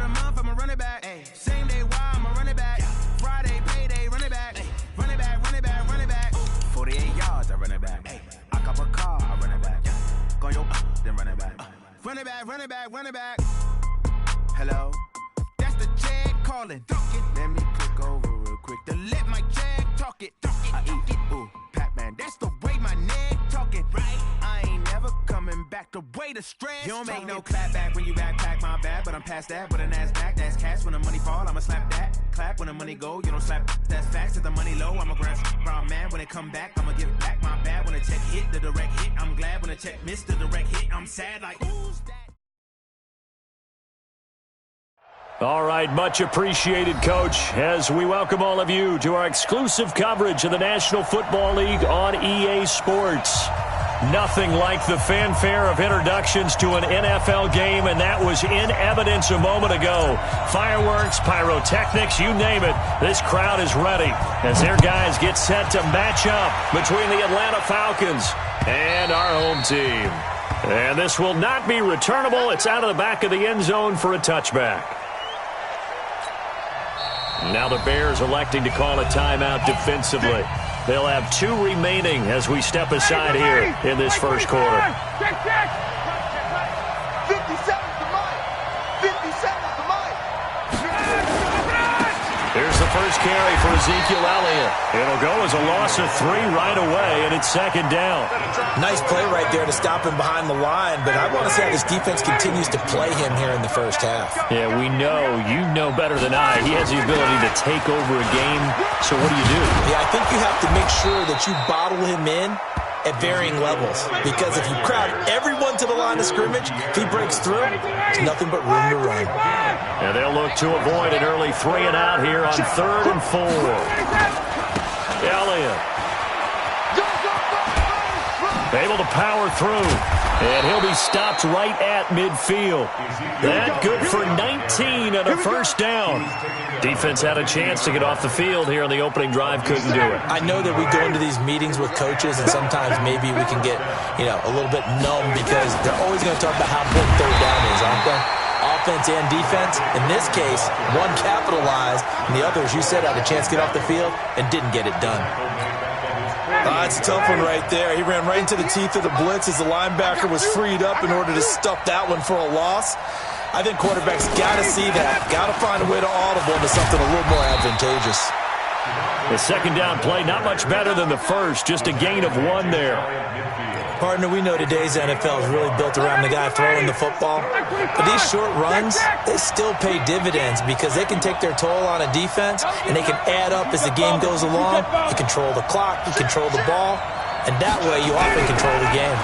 of the month, I'ma run it back. Same day, why I'ma run it back. Friday, payday, run it back. Run it back, run it back, run it back. 48 yards, I run it back. I cop a car, I run it back. Go yo, then run it back. Run it back, run it back, run it back. Hello, that's the Jag calling. Let me click over real quick to let my Jag talk it. I eat it, ooh, Pac-Man. That's the way my neck talking. Right, I ain't never coming back. The way the stress. You don't make no clap back when you backpack, my bad. But I'm past that. But a NASDAQ, that's cash. When the money fall, I'ma slap that. Clap when the money go, you don't slap. That's facts. If the money low, I'ma grab brown man. When it come back, I'ma give it back. My bad. When the check hit, the direct hit. I'm glad when the check missed the direct hit. I'm sad like who's that? All right, much appreciated, Coach, as we welcome all of you to our exclusive coverage of the National Football League on EA Sports. Nothing like the fanfare of introductions to an NFL game, and that was in evidence a moment ago. Fireworks, pyrotechnics, you name it, this crowd is ready as their guys get set to match up between the Atlanta Falcons and our home team. And this will not be returnable. It's out of the back of the end zone for a touchback. Now the Bears electing to call a timeout defensively. They'll have 2 remaining as we step aside here in this first quarter. 57's the mic. 57's the mic. Here's the first carry for Ezekiel Elliott. It'll go as a loss of 3 right away, and it's second down. Nice play right there to stop him behind the line, but I want to see how this defense continues to play him here in the first half. Yeah, we know, you know better than I, he has the ability to take over a game, so what do you do? Yeah, I think you have to make sure that you bottle him in at varying levels, because if you crowd everyone to the line of scrimmage, if he breaks through, there's nothing but room to run. And they'll look to avoid an early 3 and out here on 3rd and 4. Elliott able to power through, and he'll be stopped right at midfield. That good for 19 and a first down. Defense had a chance to get off the field here on the opening drive, couldn't do it. I know that we go into these meetings with coaches, and sometimes maybe we can get, a little bit numb because they're always going to talk about how important third down is, aren't they? Offense and defense. In this case, one capitalized, and the other, as you said, had a chance to get off the field and didn't get it done. It's a tough one right there. He ran right into the teeth of the blitz as the linebacker was freed up in order to stuff that one for a loss. I think quarterbacks got to see that. Got to find a way to audible into something a little more advantageous. The second down play, not much better than the first. Just a gain of 1 there. Partner, we know today's NFL is really built around the guy throwing the football. But these short runs, they still pay dividends because they can take their toll on a defense, and they can add up as the game goes along. You control the clock, you control the ball, and that way you often control the game.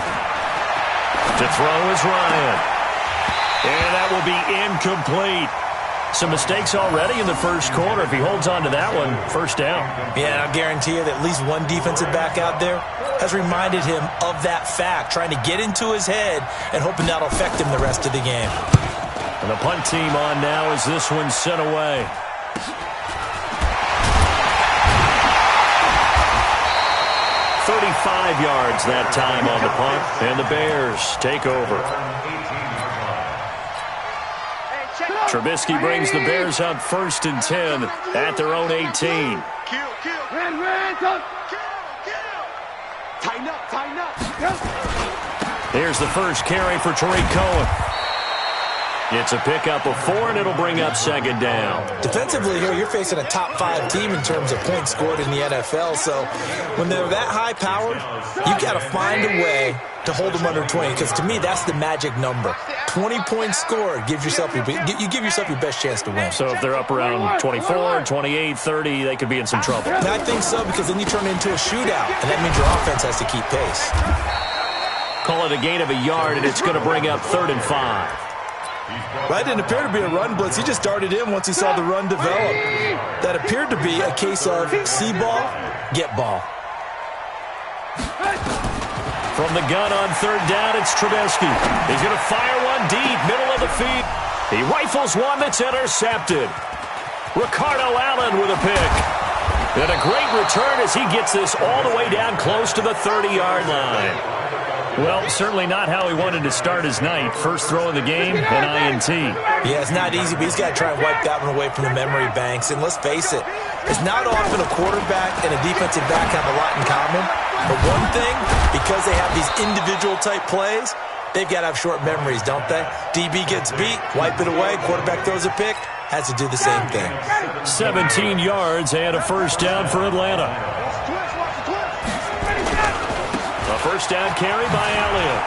To throw is Ryan. And that will be incomplete. Some mistakes already in the first quarter. If he holds on to that one, first down. Yeah, I'll guarantee you that at least one defensive back out there has reminded him of that fact, trying to get into his head and hoping that'll affect him the rest of the game. And the punt team on now as this one's sent away. "35 yards that time on the punt, and the Bears take over. Trubisky brings the Bears up 1st and 10 at their own 18. Tighten up. Here's the first carry for Tariq Cohen. It's a pickup of 4, and it'll bring up second down. Defensively here, you're facing a top 5 team in terms of points scored in the NFL. So when they're that high-powered, you got to find a way to hold them under 20. Because to me, that's the magic number. 20 points scored, you give yourself your best chance to win. So if they're up around 24, 28, 30, they could be in some trouble. And I think so, because then you turn it into a shootout, and that means your offense has to keep pace. Call it a gain of a yard, and it's going to bring up 3rd and 5. That didn't appear to be a run blitz. He just darted in once he saw the run develop. That appeared to be a case of see ball, get ball. From the gun on 3rd down, it's Trubisky. He's going to fire one deep, middle of the field. He rifles one that's intercepted. Ricardo Allen with a pick. And a great return as he gets this all the way down close to the 30-yard line. Well, certainly not how he wanted to start his night. First throw of the game, an INT. Yeah, it's not easy, but he's got to try and wipe that one away from the memory banks. And let's face it, it's not often a quarterback and a defensive back have a lot in common. But one thing, because they have these individual type plays, they've got to have short memories, don't they? DB gets beat, wipe it away, quarterback throws a pick, has to do the same thing. 17 yards and a first down for Atlanta. A first down carry by Elliott.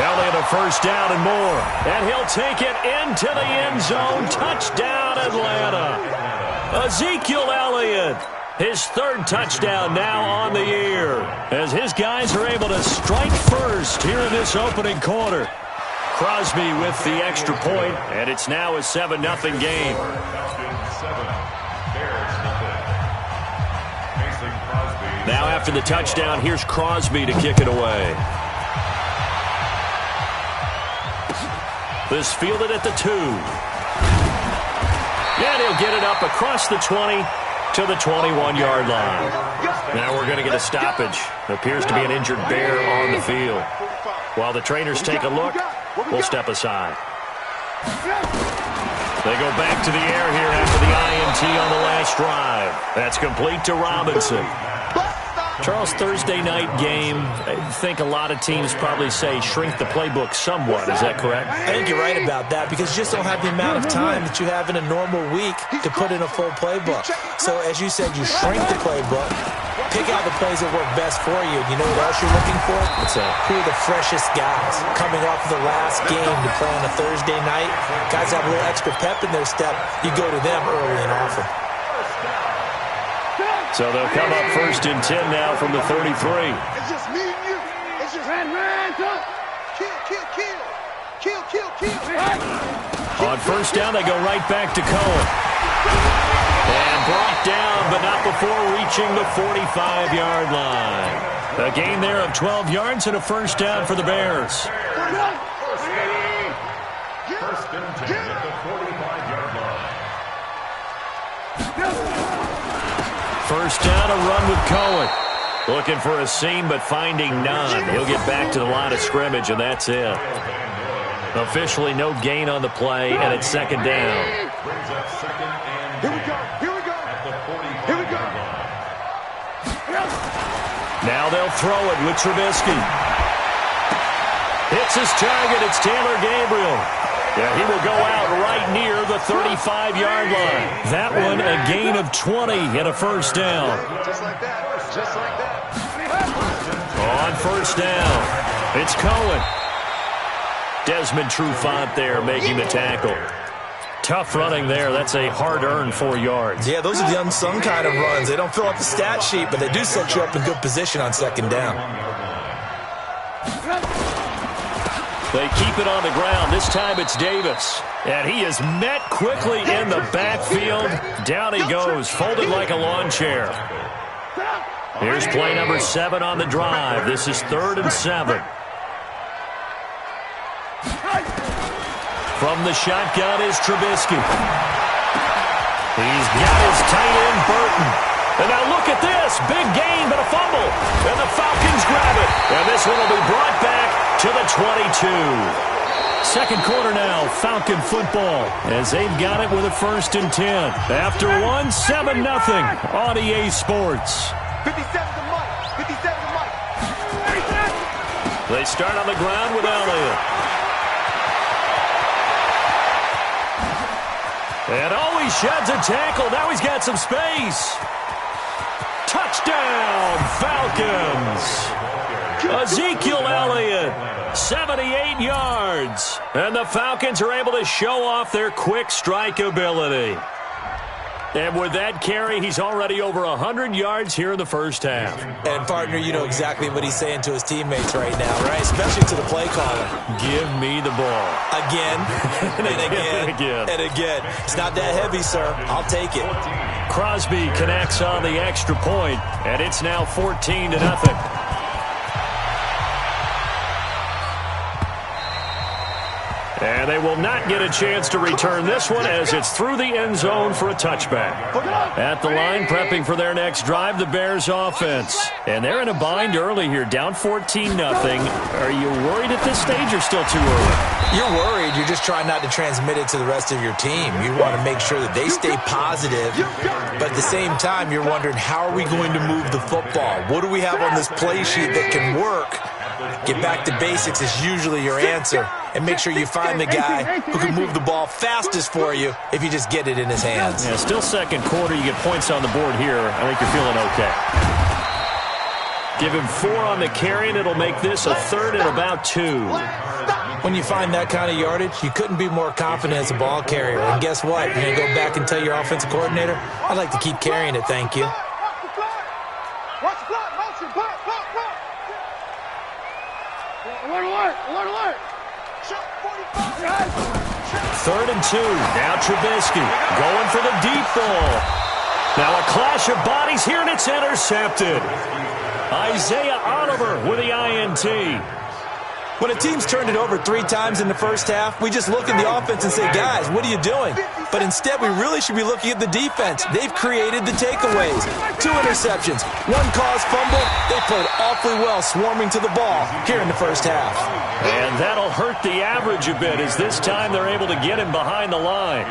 Elliott a first down and more. And he'll take it into the end zone. Touchdown, Atlanta. Ezekiel Elliott. His third touchdown now on the year, as his guys are able to strike first here in this opening quarter. Crosby with the extra point, and it's now a 7-0 game. Now after the touchdown, here's Crosby to kick it away. This fielded at the 2. And he'll get it up across the 20 to the 21-yard line. Now we're going to get a stoppage. Appears to be an injured bear on the field. While the trainers take a look, we'll step aside. They go back to the air here after the INT on the last drive. That's complete to Robinson. Charles, Thursday night game, I think a lot of teams probably say shrink the playbook somewhat. Is that correct? I think you're right about that because you just don't have the amount of time that you have in a normal week to put in a full playbook. So as you said, you shrink the playbook, pick out the plays that work best for you. You know what else you're looking for? Who are the freshest guys coming off of the last game to play on a Thursday night? Guys have a little extra pep in their step. You go to them early and often. So they'll come up first and 10 now from the 33. It's just me and you. It's just kill. On first down, they go right back to Cohen. And brought down, but not before reaching the 45-yard line. A gain there of 12 yards and a first down for the Bears. First and 10 at the 45-yard line. First down, a run with Cohen. Looking for a seam, but finding none. He'll get back to the line of scrimmage, and that's it. Officially no gain on the play, and it's second down. Brings up second and Here we go. at the 45-yard line. Now they'll throw it with Trubisky. Hits his target. It's Taylor Gabriel. Yeah, he will go out right near the 35-yard line. That one a gain of 20 and a first down. Just like that. On first down, it's Cohen. Desmond Trufant there making the tackle. Tough running there. That's a hard-earned 4 yards. Yeah, those are the unsung kind of runs. They don't fill up the stat sheet, but they do set you up in good position on second down. They keep it on the ground. This time it's Davis. And he is met quickly in the backfield. Down he goes, folded like a lawn chair. Here's play number 7 on the drive. This is 3rd and 7. From the shotgun is Trubisky. He's got his tight end, Burton. And now look at this. Big gain, but a fumble. And the Falcons grab it. And this one will be brought back to the 22. Second quarter now, Falcon football, as they've got it with a 1st and 10. After one, 7-0 on EA Sports. 57 to Mike. They start on the ground with Elliott. And he sheds a tackle. Now he's got some space. Touchdown, Falcons. Ezekiel Elliott, 78 yards. And the Falcons are able to show off their quick strike ability. And with that carry, he's already over 100 yards here in the first half. And, partner, you know exactly what he's saying to his teammates right now, right? Especially to the play caller. Give me the ball. Again, and again, and again. It's not that heavy, sir. I'll take it. Crosby connects on the extra point, and it's now 14-0. And they will not get a chance to return this one as it's through the end zone for a touchback. At the line, prepping for their next drive, the Bears offense. And they're in a bind early here, down 14-0. Are you worried at this stage or still too early? You're worried. You're just trying not to transmit it to the rest of your team. You want to make sure that they stay positive. But at the same time, you're wondering, how are we going to move the football? What do we have on this play sheet that can work? Get back to basics is usually your answer. And make sure you find the guy who can move the ball fastest for you if you just get it in his hands. Yeah, still second quarter. You get points on the board here. I think you're feeling okay. Give him 4 on the carry, and it'll make this a third and about 2. When you find that kind of yardage, you couldn't be more confident as a ball carrier. And guess what? You're going to go back and tell your offensive coordinator, I'd like to keep carrying it, thank you. Watch the clock, motion, clock. Alert. Shot 45. 3rd and 2. Now Trubisky going for the deep ball. Now a clash of bodies here, and it's intercepted. Isaiah Oliver with the INT. When a team's turned it over 3 times in the first half, we just look at the offense and say, guys, what are you doing? But instead, we really should be looking at the defense. They've created the takeaways. 2 interceptions, 1 caused fumble. They played awfully well swarming to the ball here in the first half. And that'll hurt the average a bit as this time they're able to get him behind the line.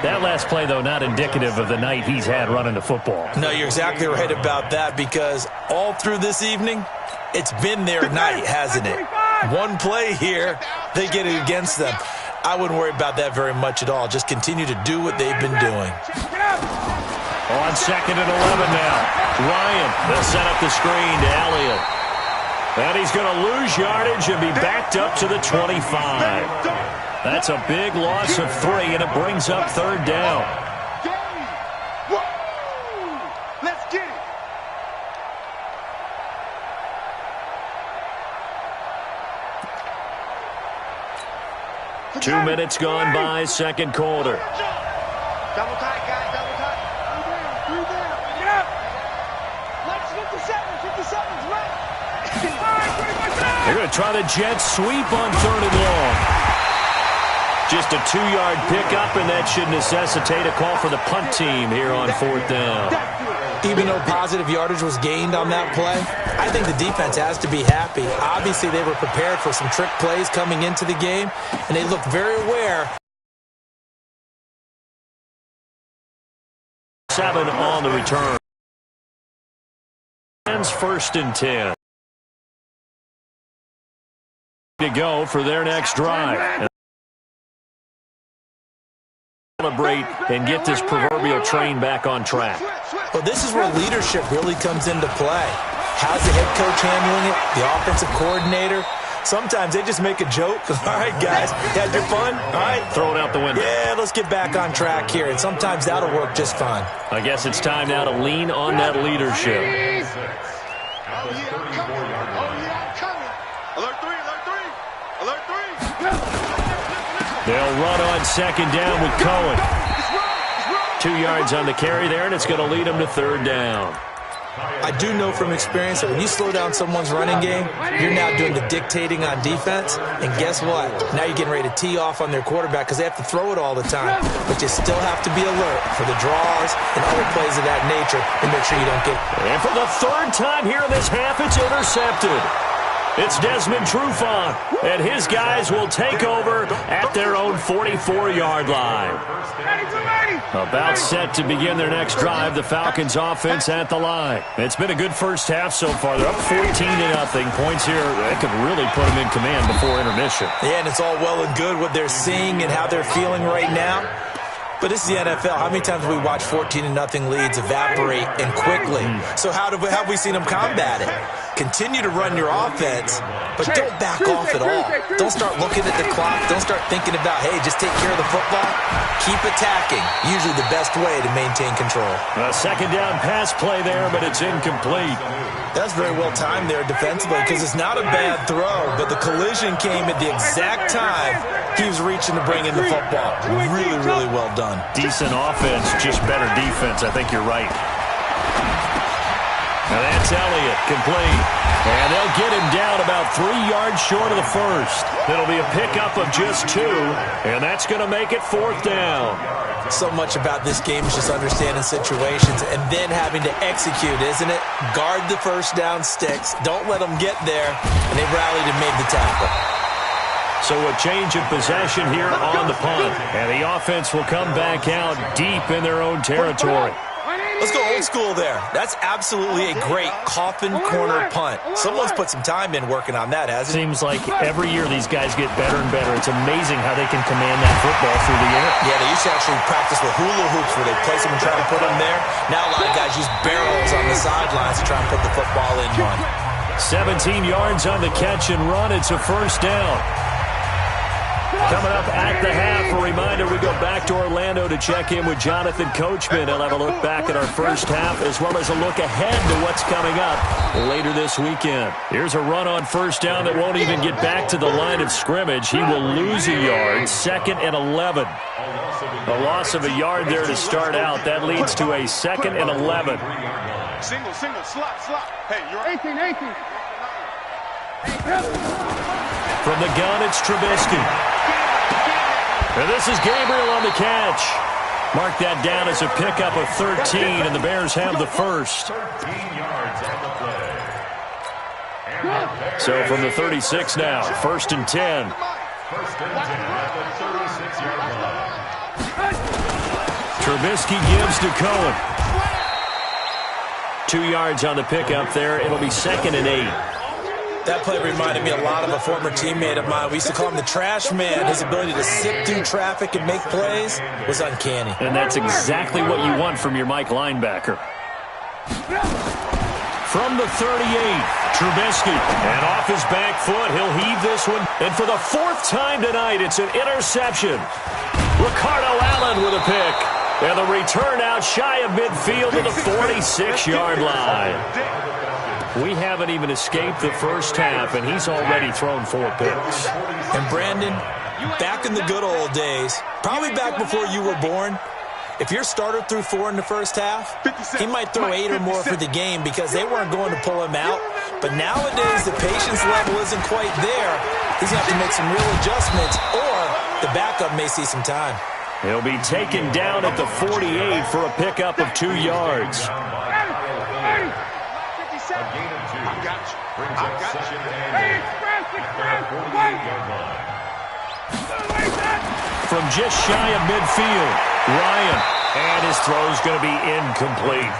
That last play, though, not indicative of the night he's had running the football. No, you're exactly right about that because all through this evening, it's been their night, hasn't it? 1 play here, they get it against them. I wouldn't worry about that very much at all. Just continue to do what they've been doing. On 2nd and 11 now. Ryan, they'll set up the screen to Elliott. And he's going to lose yardage and be backed up to the 25. That's a big loss of 3, and it brings up 3rd down. Let's get it. 2 minutes gone by, 2nd quarter. Double tight, guys, double tight. 3 down. Get up. Let's 57's right. They're going to try the jet sweep on 3rd and long. Just a 2-yard pickup, and that should necessitate a call for the punt team here on 4th down. Even though positive yardage was gained on that play, I think the defense has to be happy. Obviously, they were prepared for some trick plays coming into the game, and they looked very aware. 7 on the return. 1st and 10. To go for their next drive. Celebrate and get this proverbial train back on track. Well, this is where leadership really comes into play. How's the head coach handling it? The offensive coordinator? Sometimes they just make a joke. All right, guys, you had your fun? All right. Throw it out the window. Yeah, let's get back on track here. And sometimes that'll work just fine. I guess it's time now to lean on that leadership. They'll run on 2nd down with Cohen. 2 yards on the carry there, and it's going to lead them to 3rd down. I do know from experience that when you slow down someone's running game, you're now doing the dictating on defense. And guess what? Now you're getting ready to tee off on their quarterback because they have to throw it all the time. But you still have to be alert for the draws and other plays of that nature and make sure you don't get. And for the 3rd time here in this half, it's intercepted. It's Desmond Trufant, and his guys will take over at their own 44-yard line. About set to begin their next drive, the Falcons offense at the line. It's been a good first half so far. They're up 14-0. Points here that could really put them in command before intermission. Yeah, and it's all well and good what they're seeing and how they're feeling right now. But this is the NFL. How many times have we watched 14-0 leads evaporate and quickly? So how have we seen them combat it? Continue to run your offense, but don't back off at all. Don't start looking at the clock. Don't start thinking about, hey, just take care of the football. Keep attacking. Usually the best way to maintain control. A 2nd down pass play there, but it's incomplete. That's very well timed there defensively because it's not a bad throw, but the collision came at the exact time he was reaching to bring in the football. Really, really well done. Decent offense, just better defense. I think you're right. Now that's Elliott, complete. And they'll get him down about 3 yards short of the first. It'll be a pickup of just 2, and that's going to make it 4th down. So much about this game is just understanding situations and then having to execute, isn't it? Guard the first down sticks. Don't let them get there. And they rallied and made the tackle. So a change of possession here on the punt. And the offense will come back out deep in their own territory. Let's go old school there. That's absolutely a great coffin corner punt. Someone's put some time in working on that, hasn't it? Seems like every year these guys get better and better. It's amazing how they can command that football through the air. Yeah, they used to actually practice with hula hoops where they place them and try to put them there. Now a lot of guys use barrels on the sidelines to try and put the football in one. 17 yards on the catch and run. It's a 1st down. Coming up at the half, a reminder, we go back to Orlando to check in with Jonathan Coachman. He'll have a look back at our first half as well as a look ahead to what's coming up later this weekend. Here's a run on 1st down that won't even get back to the line of scrimmage. He will lose a yard, 2nd and 11. A loss of a yard there to start out. That leads to a 2nd and 11. Single, slot. Hey, you're 18. From the gun, it's Trubisky. And this is Gabriel on the catch. Mark that down as a pickup of 13, and the Bears have the first. 13 yards on the play. So from the 36 now, 1st and 10. 1st and 10 at the 36-yard line. Trubisky gives to Cohen. 2 yards on the pickup there. It'll be 2nd and 8. That play reminded me a lot of a former teammate of mine. We used to call him the trash man. His ability to sift through traffic and make plays was uncanny. And that's exactly what you want from your Mike linebacker. From the 38, Trubisky. And off his back foot, he'll heave this one. And for the 4th time tonight, it's an interception. Ricardo Allen with a pick. And the return out shy of midfield to the 46-yard line. We haven't even escaped the first half, and he's already thrown 4 picks. And Brandon, back in the good old days, probably back before you were born, if your starter threw 4 in the first half, he might throw 8 or more for the game because they weren't going to pull him out. But nowadays, the patience level isn't quite there. He's going to have to make some real adjustments, or the backup may see some time. He'll be taken down at the 48 for a pickup of 2 yards. A gain of 2. Brings up 2nd and 8 at the 48-yard line. From just shy of midfield, Ryan. And his throw's going to be incomplete.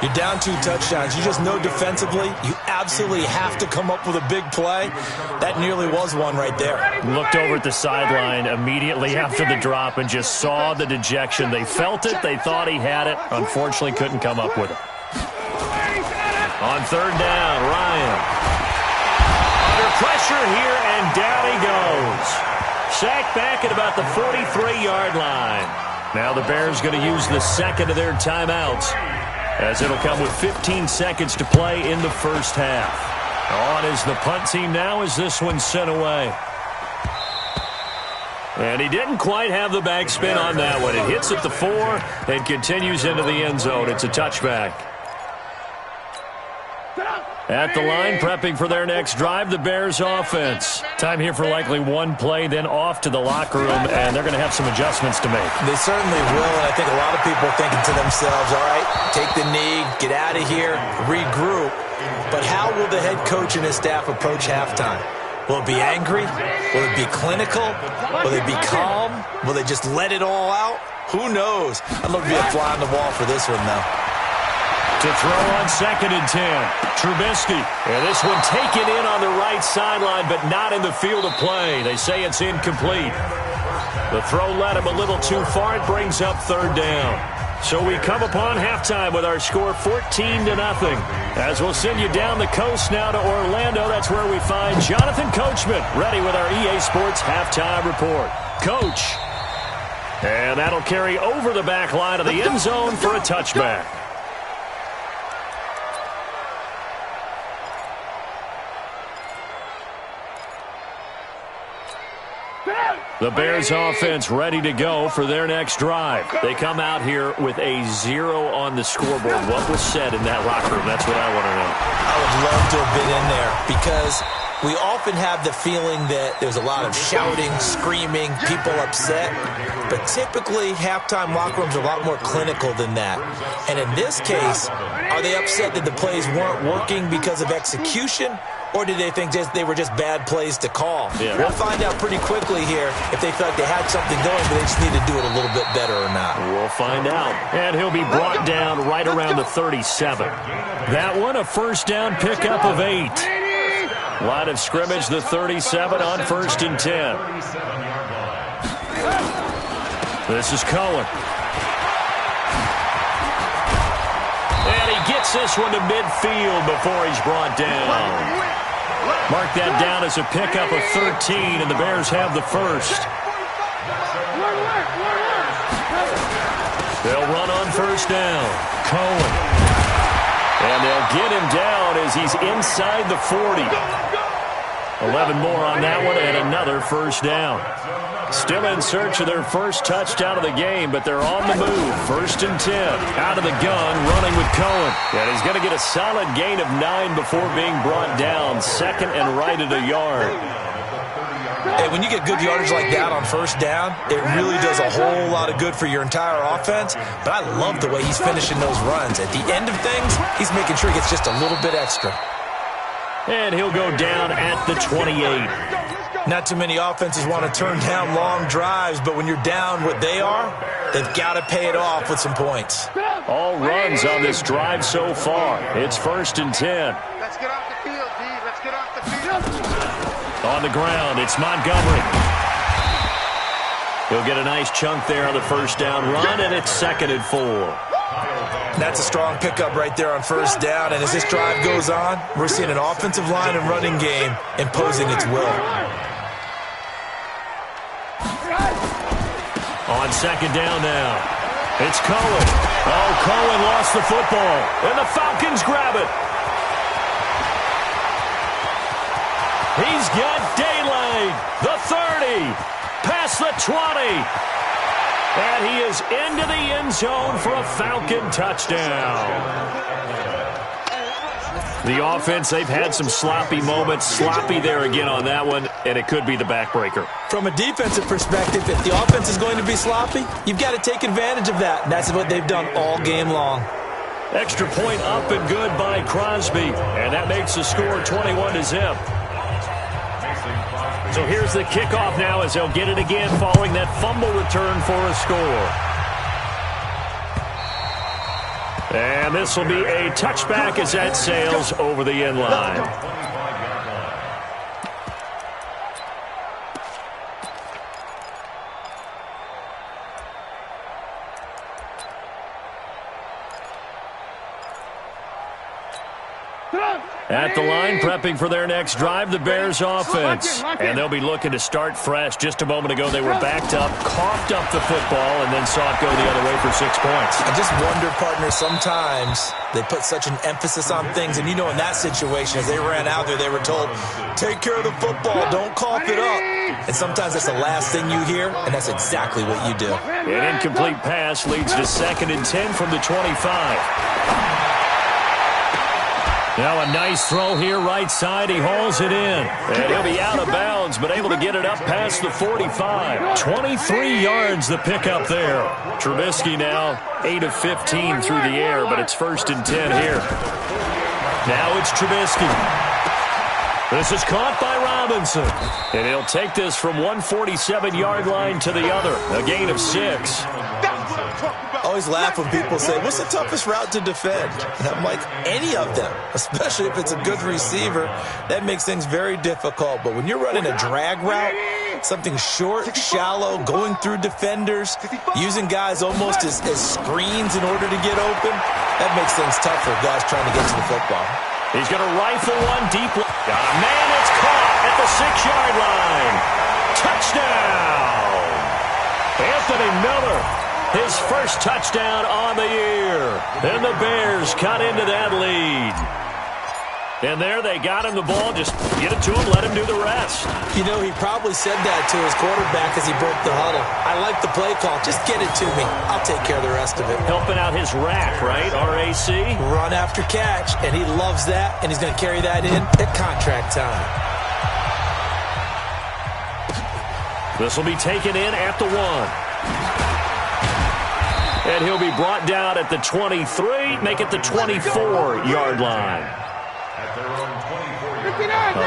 You're down 2 touchdowns. You just know defensively you absolutely have to come up with a big play. That nearly was one right there. Looked over at the sideline immediately after the drop and just saw the dejection. They felt it. They thought he had it. Unfortunately, couldn't come up with it. On 3rd down, Ryan. Under pressure here, and down he goes. Sacked back at about the 43-yard line. Now the Bears going to use the 2nd of their timeouts, as it'll come with 15 seconds to play in the first half. On is the punt team now as this one's sent away. And he didn't quite have the backspin on that one. It hits at the 4 and continues into the end zone. It's a touchback. At the line, prepping for their next drive, the Bears offense. Time here for likely one play, then off to the locker room, and they're going to have some adjustments to make. They certainly will, and I think a lot of people are thinking to themselves, all right, take the knee, get out of here, regroup. But how will the head coach and his staff approach halftime? Will it be angry? Will it be clinical? Will they be calm? Will they just let it all out? Who knows? I'd love to be a fly on the wall for this one, though. To throw on 2nd and 10, Trubisky. And this one taken in on the right sideline, but not in the field of play. They say it's incomplete. The throw led him a little too far. It brings up 3rd down. So we come upon halftime with our score 14-0. As we'll send you down the coast now to Orlando. That's where we find Jonathan Coachman ready with our EA Sports halftime report. Coach. And that'll carry over the back line of the end zone for a touchback. The Bears offense ready to go for their next drive. They come out here with a 0 on the scoreboard. What was said in that locker room? That's what I want to know. I would love to have been in there because we often have the feeling that there's a lot of shouting, screaming, people upset. But typically, halftime locker rooms are a lot more clinical than that. And in this case, are they upset that the plays weren't working because of execution? Or did they think they were just bad plays to call? Yeah. We'll find out pretty quickly here if they feel like they had something going, but they just need to do it a little bit better or not. We'll find out. And he'll be brought down right around the 37. That one, a first down pickup of 8. Line of scrimmage, the 37 on 1st and 10. This is Cohen. And he gets this one to midfield before he's brought down. Mark that down as a pickup of 13, and the Bears have the first. They'll run on first down. Cohen. And they'll get him down as he's inside the 40. 11 more on that one, and another first down. Still in search of their first touchdown of the game, but they're on the move. 1st and 10. Out of the gun, running with Cohen. And he's going to get a solid gain of 9 before being brought down. 2nd and right at a yard. Hey, when you get good yardage like that on first down, it really does a whole lot of good for your entire offense. But I love the way he's finishing those runs. At the end of things, he's making sure he gets just a little bit extra. And he'll go down at the 28. Not too many offenses want to turn down long drives, but when you're down what they are, they've got to pay it off with some points. All runs on this drive so far. It's 1st and 10. Let's get off the field, D. Let's get off the field. On the ground, it's Montgomery. He'll get a nice chunk there on the first down run, and it's 2nd and 4. That's a strong pickup right there on first down, and as this drive goes on, we're seeing an offensive line and running game imposing its will. On 2nd down now, it's Cohen. Oh, Cohen lost the football, and the Falcons grab it. He's got daylight. The 30, past the 20. And he is into the end zone for a Falcon touchdown. The offense, they've had some sloppy moments. Sloppy there again on that one, and it could be the backbreaker. From a defensive perspective, if the offense is going to be sloppy, you've got to take advantage of that. And that's what they've done all game long. Extra point up and good by Crosby. And that makes the score 21-0. So here's the kickoff now as they'll get it again following that fumble return for a score. And this will be a touchback as that sails over the end line. At the line, prepping for their next drive, the Bears offense. And they'll be looking to start fresh. Just a moment ago, they were backed up, coughed up the football, and then saw it go the other way for 6 points. I just wonder, partner, sometimes they put such an emphasis on things. And, you know, in that situation, as they ran out there, they were told, take care of the football, don't cough it up. And sometimes that's the last thing you hear, and that's exactly what you do. An incomplete pass leads to 2nd and 10 from the 25. Now a nice throw here right side. He hauls it in. And he'll be out of bounds, but able to get it up past the 45. 23 yards the pickup there. Trubisky now 8 of 15 through the air, but it's 1st and 10 here. Now it's Trubisky. This is caught by Robinson. And he'll take this from 147-yard line to the other. A gain of 6. I always laugh when people say, what's the toughest route to defend? And I'm like, any of them, especially if it's a good receiver. That makes things very difficult. But when you're running a drag route, something short, shallow, going through defenders, using guys almost as screens in order to get open, that makes things tough for guys trying to get to the football. He's going to rifle one deep. Man, it's caught at the 6-yard line. Touchdown! Anthony Miller. His first touchdown on the year. And the Bears cut into that lead. And there they got him the ball. Just get it to him, let him do the rest. You know, he probably said that to his quarterback as he broke the huddle. I like the play call. Just get it to me. I'll take care of the rest of it. Helping out his rack, right? RAC. Run after catch, and he loves that, and he's going to carry that in at contract time. This will be taken in at the 1. And he'll be brought down at the 23, make it the 24-yard line.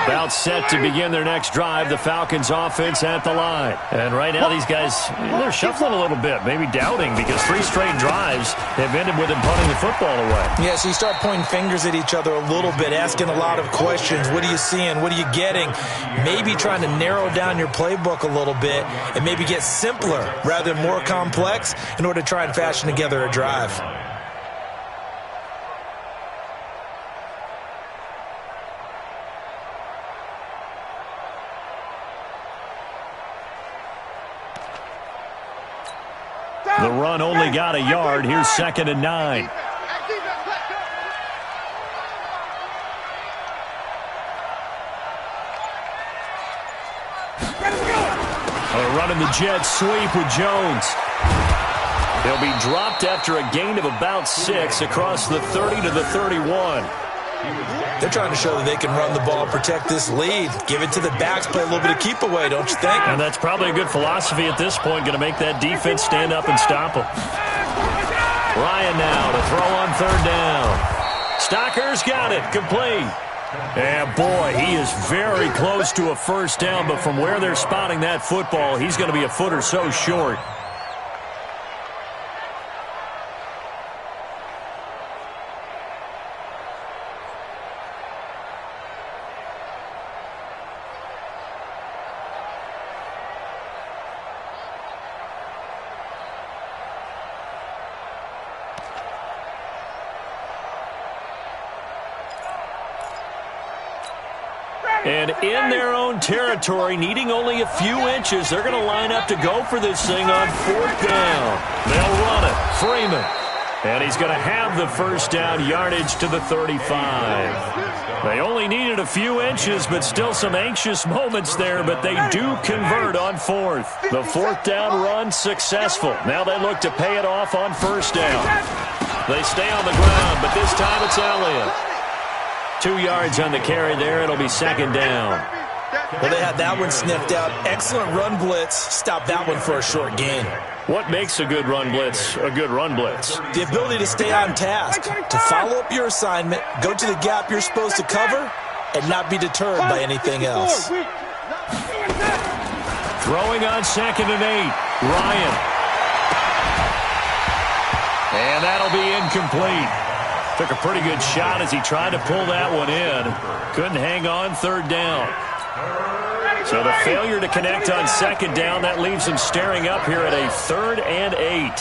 About set to begin their next drive, the Falcons offense at the line. And right now these guys, they're shuffling a little bit, maybe doubting, because 3 straight drives have ended with them punting the football away. Yeah, so you start pointing fingers at each other a little bit, asking a lot of questions. What are you seeing? What are you getting? Maybe trying to narrow down your playbook a little bit and maybe get simpler rather than more complex in order to try and fashion together a drive. The run only got a yard. Here's 2nd and 9. Running the jet sweep with Jones. He'll be dropped after a gain of about 6 across the 30 to the 31. They're trying to show that they can run the ball, protect this lead, give it to the backs, play a little bit of keep away, don't you think? And that's probably a good philosophy at this point, going to make that defense stand up and stop them. Ryan now to throw on 3rd down. Stocker's got it, complete. And boy, he is very close to a 1st down, but from where they're spotting that football, he's going to be a foot or so short. And in their own territory, needing only a few inches, they're going to line up to go for this thing on 4th down. They'll run it. Freeman. And he's going to have the 1st down, yardage to the 35. They only needed a few inches, but still some anxious moments there, but they do convert on 4th. The 4th down run successful. Now they look to pay it off on 1st down. They stay on the ground, but this time it's Elliott. 2 yards on the carry there. It'll be 2nd down. Well, they had that one sniffed out. Excellent run blitz. Stop that one for a short gain. What makes a good run blitz a good run blitz? The ability to stay on task, to follow up your assignment, go to the gap you're supposed to cover, and not be deterred by anything else. Throwing on 2nd and 8. Ryan. And that'll be incomplete. Took a pretty good shot as he tried to pull that one in. Couldn't hang on 3rd down. So the failure to connect on 2nd down, that leaves him staring up here at a 3rd and 8.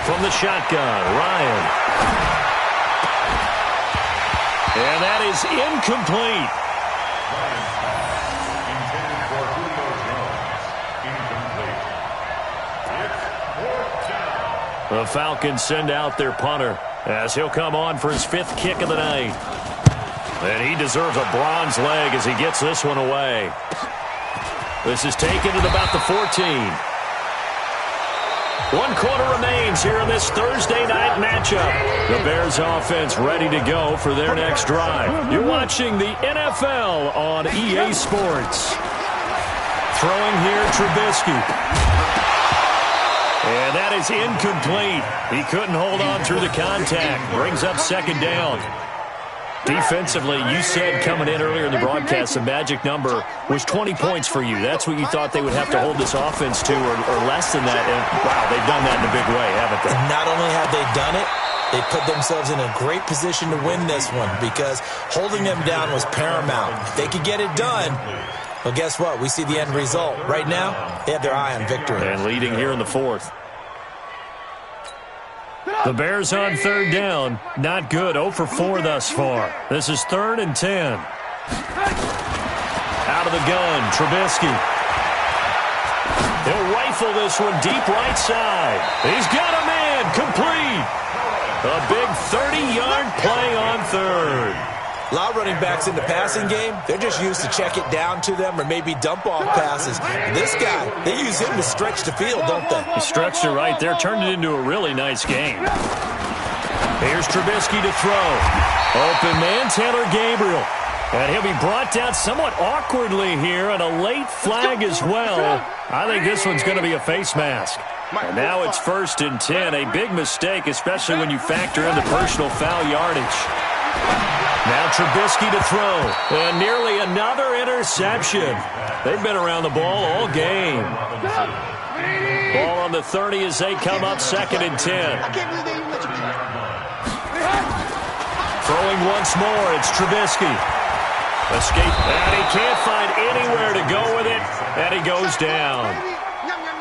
From the shotgun, Ryan. And that is incomplete. The Falcons send out their punter as he'll come on for his 5th kick of the night. And he deserves a bronze leg as he gets this one away. This is taken at about the 14. 1 quarter remains here in this Thursday night matchup. The Bears offense ready to go for their next drive. You're watching the NFL on EA Sports. Throwing here, Trubisky. And that is incomplete. He couldn't hold on through the contact. Brings up 2nd down. Defensively, you said coming in earlier in the broadcast, the magic number was 20 points for you. That's what you thought they would have to hold this offense to, or less than that. And, wow, they've done that in a big way, haven't they? And not only have they done it, they put themselves in a great position to win this one because holding them down was paramount. If they could get it done, well, guess what? We see the end result. Right now, they have their eye on victory. And leading here in the 4th. The Bears on 3rd down. Not good. 0 for 4 thus far. This is 3rd and 10. Out of the gun, Trubisky. He'll rifle this one deep right side. He's got a man, complete. A big 30-yard play on third. A lot of running backs in the passing game, they're just used to check it down to them or maybe dump off passes. This guy, they use him to stretch the field, don't they? He stretched it right there, turned it into a really nice game. Here's Trubisky to throw. Open man, Taylor Gabriel. And he'll be brought down somewhat awkwardly here, and a late flag as well. I think this one's going to be a face mask. And now it's 1st and 10, a big mistake, especially when you factor in the personal foul yardage. Now Trubisky to throw, and nearly another interception. They've been around the ball all game. Ball on the 30 as they come up 2nd and 10. Throwing once more, it's Trubisky. Escape, and he can't find anywhere to go with it, and he goes down.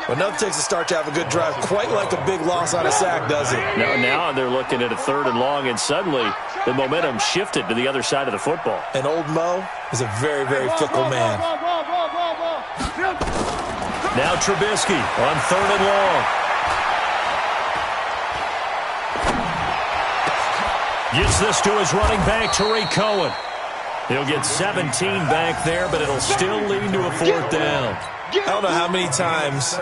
Well, nothing takes a start to have a good drive, quite like a big loss on a sack, does it? Now they're looking at a 3rd and long, and suddenly the momentum shifted to the other side of the football. And old Mo is a very, very fickle man. Now Trubisky on 3rd and long. Gets this to his running back, Tariq Cohen. He'll get 17 back there, but it'll still lead to a 4th down. I don't know how many times,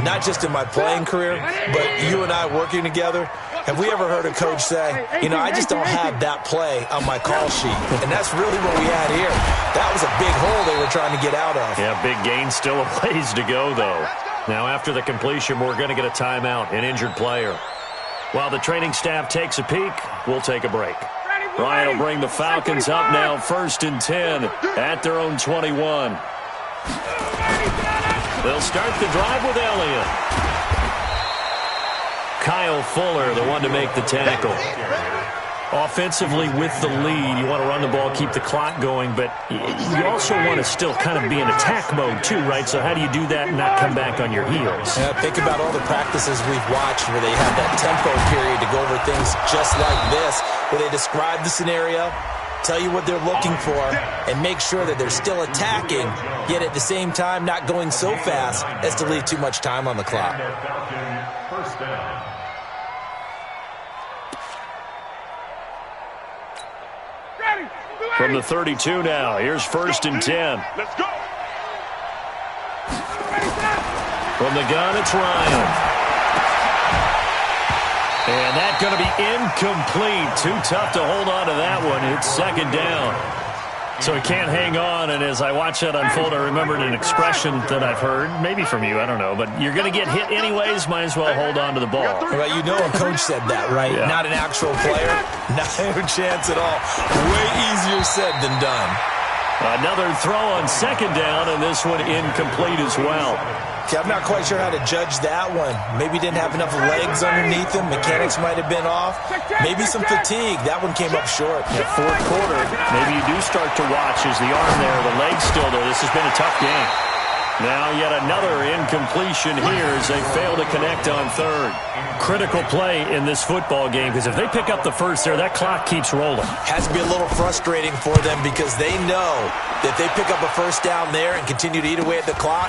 not just in my playing career, but you and I working together, have we ever heard a coach say, you know, I just don't have that play on my call sheet. And that's really what we had here. That was a big hole they were trying to get out of. Yeah, big gain, still a ways to go, though. Now, after the completion, we're going to get a timeout, an injured player. While the training staff takes a peek, we'll take a break. Ryan will bring the Falcons up now, 1st and 10 at their own 21. They'll start the drive with Elliott. Kyle Fuller, the one to make the tackle. Offensively with the lead, you want to run the ball, keep the clock going, but you also want to still kind of be in attack mode too, right? So how do you do that and not come back on your heels? Yeah, think about all the practices we've watched where they have that tempo period to go over things just like this, where they describe the scenario, tell you what they're looking for, and make sure that they're still attacking, yet at the same time not going so fast as to leave too much time on the clock. First down. From the 32 now, here's 1st and 10. Let's go. From the gun, it's Ryan. And that's going to be incomplete. Too tough to hold on to that one. It's 2nd down. So he can't hang on, and as I watch that unfold, I remembered an expression that I've heard, maybe from you, I don't know, but you're going to get hit anyways, might as well hold on to the ball. Well, you know a coach said that, right? Yeah. Not an actual player. No chance at all. Way easier said than done. Another throw on 2nd down, and this one incomplete as well. Okay, I'm not quite sure how to judge that one. Maybe didn't have enough legs underneath him. Mechanics might have been off. Maybe some fatigue. That one came up short. Yeah, 4th quarter, maybe you do start to watch as the arm there, the leg's still there. This has been a tough game. Now yet another incompletion here as they fail to connect on 3rd. Critical play in this football game because if they pick up the first there, that clock keeps rolling. Has to be a little frustrating for them because they know that they pick up a 1st down there and continue to eat away at the clock,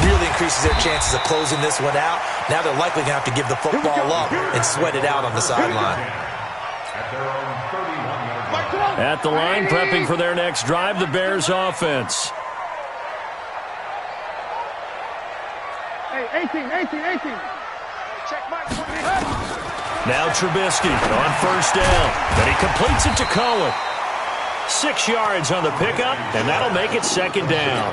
really increases their chances of closing this one out. Now they're likely going to have to give the football up and sweat it out on the sideline. At the line, prepping for their next drive, the Bears offense. Hey, 18. Check my 20. Now Trubisky on 1st down. Then he completes it to Cohen. 6 yards on the pickup, and that'll make it 2nd down.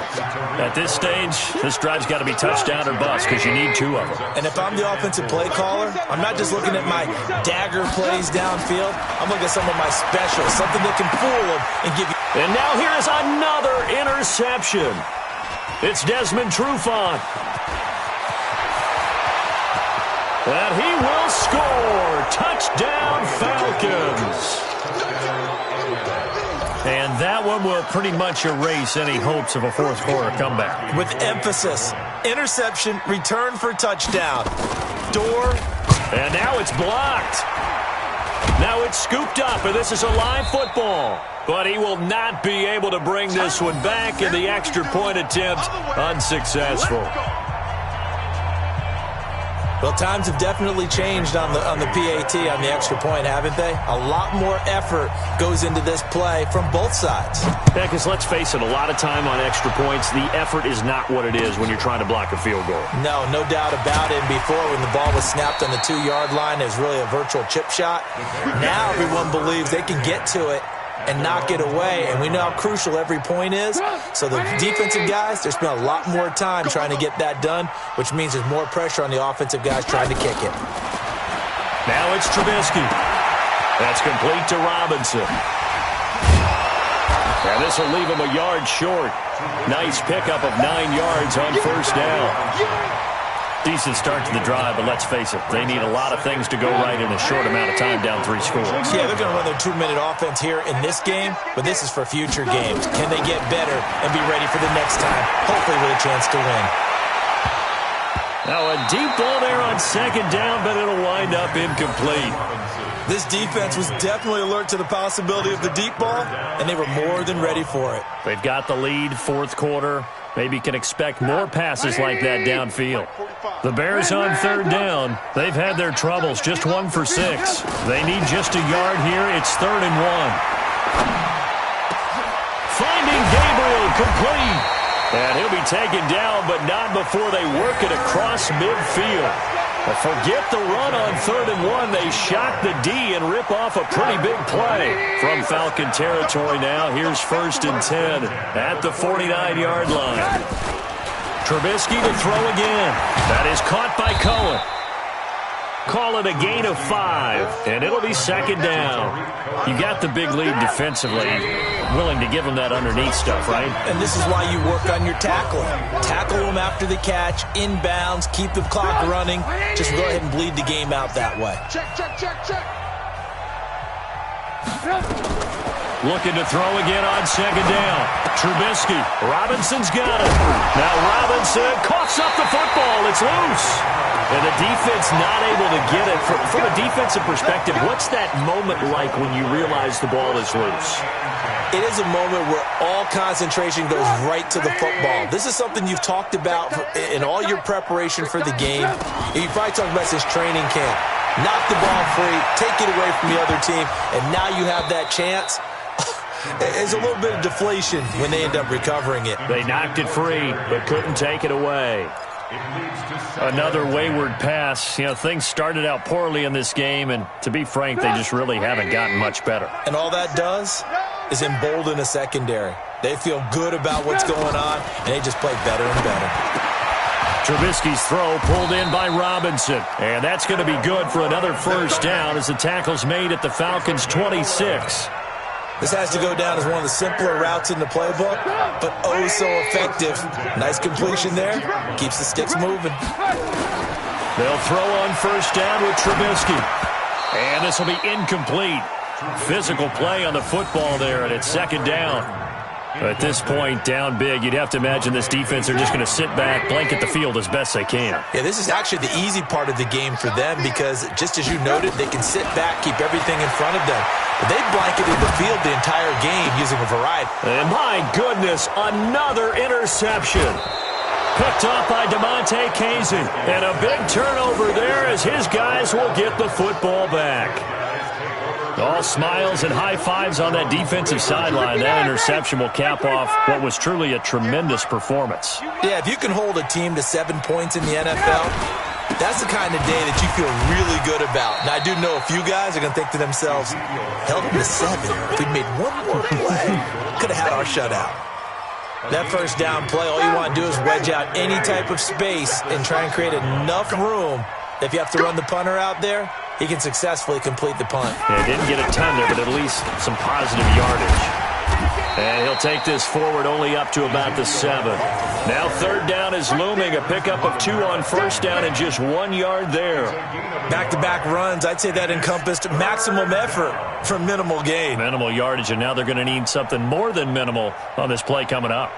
At this stage, this drive's got to be touchdown or bust because you need 2 of them. And if I'm the offensive play caller, I'm not just looking at my dagger plays downfield. I'm looking at some of my specials, something that can fool them and give you. And now here is another interception. It's Desmond Trufant. And he will score. Touchdown, Falcons. And that one will pretty much erase any hopes of a 4th quarter comeback. With emphasis, interception, return for touchdown. Door. And now it's blocked. Now it's scooped up, and this is a live football. But he will not be able to bring this one back, and the extra point attempt unsuccessful. Well, times have definitely changed on the PAT, on the extra point, haven't they? A lot more effort goes into this play from both sides. Yeah, because let's face it, a lot of time on extra points, the effort is not what it is when you're trying to block a field goal. No doubt about it. And before, when the ball was snapped on the 2-yard line, it was really a virtual chip shot. Now everyone believes they can get to it and knock it away, and we know how crucial every point is. So the defensive guys, they spend a lot more time trying to get that done, which means there's more pressure on the offensive guys trying to kick it. Now it's Trubisky. That's complete to Robinson. And this will leave him a yard short. Nice pickup of 9 yards on first down. Decent start to the drive, but let's face it, they need a lot of things to go right in a short amount of time down 3 scores. Yeah, they're going to run their 2-minute offense here in this game, but this is for future games. Can they get better and be ready for the next time, hopefully with a chance to win? Now a deep ball there on second down, but it'll wind up incomplete. This defense was definitely alert to the possibility of the deep ball, and they were more than ready for it. They've got the lead, fourth quarter. Maybe can expect more passes like that downfield. The Bears on third down. They've had their troubles, just 1 for 6. They need just a yard here. It's 3rd and 1. Finding Gabriel, complete. And he'll be taken down, but not before they work it across midfield. Forget the run on 3rd and 1. They shock the D and rip off a pretty big play. From Falcon territory now, here's 1st and 10 at the 49-yard line. Trubisky to throw again. That is caught by Cohen. Call it a gain of 5, and it'll be 2nd down. You got the big lead defensively. Willing to give them that underneath stuff, right? And this is why you work on your tackling. Tackle them after the catch, inbounds, keep the clock running. Just go ahead and bleed the game out that way. Check. Looking to throw again on 2nd down. Trubisky. Robinson's got it. Now Robinson coughs up the football. It's loose. And the defense not able to get it. From a defensive perspective, what's that moment like when you realize the ball is loose? It is a moment where all concentration goes right to the football. This is something you've talked about in all your preparation for the game. You probably talked about this training camp. Knock the ball free, take it away from the other team, and now you have that chance. There's a little bit of deflation when they end up recovering it. They knocked it free, but couldn't take it away. Another wayward pass. You know, things started out poorly in this game, and to be frank, they just really haven't gotten much better. And all that does is embolden a secondary. They feel good about what's going on, and they just play better and better. Trubisky's throw pulled in by Robinson. And that's going to be good for another 1st down as the tackle's made at the Falcons' 26. This has to go down as one of the simpler routes in the playbook, but oh so effective. Nice completion there. Keeps the sticks moving. They'll throw on 1st down with Trubisky. And this will be incomplete. Physical play on the football there, and it's 2nd down. At this point, down big, you'd have to imagine this defense are just going to sit back, blanket the field as best they can. Yeah, this is actually the easy part of the game for them because, just as you noted, they can sit back, keep everything in front of them. But they've blanketed the field the entire game using a variety. And my goodness, another interception. Picked off by DeMonte Kazee. And a big turnover there as his guys will get the football back. All smiles and high fives on that defensive sideline. That interception will cap off what was truly a tremendous performance. Yeah, if you can hold a team to 7 points in the NFL, that's the kind of day that you feel really good about. Now, I do know a few guys are going to think to themselves, held them to 7. If we'd made one more play, could have had our shutout. That 1st down play, all you want to do is wedge out any type of space and try and create enough room. If you have to run the punter out there, he can successfully complete the punt. Yeah, didn't get a ton there, but at least some positive yardage. And he'll take this forward only up to about the 7. Now 3rd down is looming. A pickup of 2 on 1st down and just 1 yard there. Back-to-back runs, I'd say that encompassed maximum effort for minimal gain. Minimal yardage, and now they're going to need something more than minimal on this play coming up.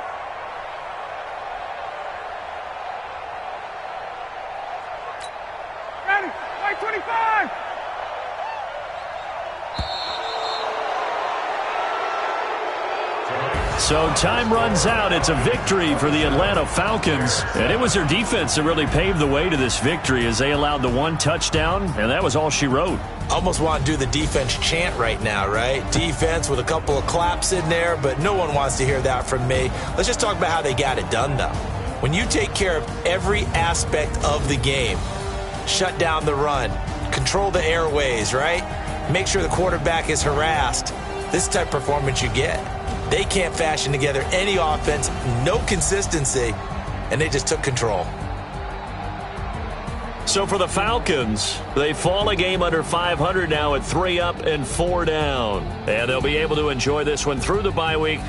So time runs out. It's a victory for the Atlanta Falcons. And it was their defense that really paved the way to this victory as they allowed the one touchdown, and that was all she wrote. Almost want to do the defense chant right now, right? Defense with a couple of claps in there, but no one wants to hear that from me. Let's just talk about how they got it done, though. When you take care of every aspect of the game, shut down the run, control the airways, right? Make sure the quarterback is harassed. This type of performance you get. They can't fashion together any offense, no consistency, and they just took control. So for the Falcons, they fall a game under 500 now at 3 up and 4 down. And they'll be able to enjoy this one through the bye week.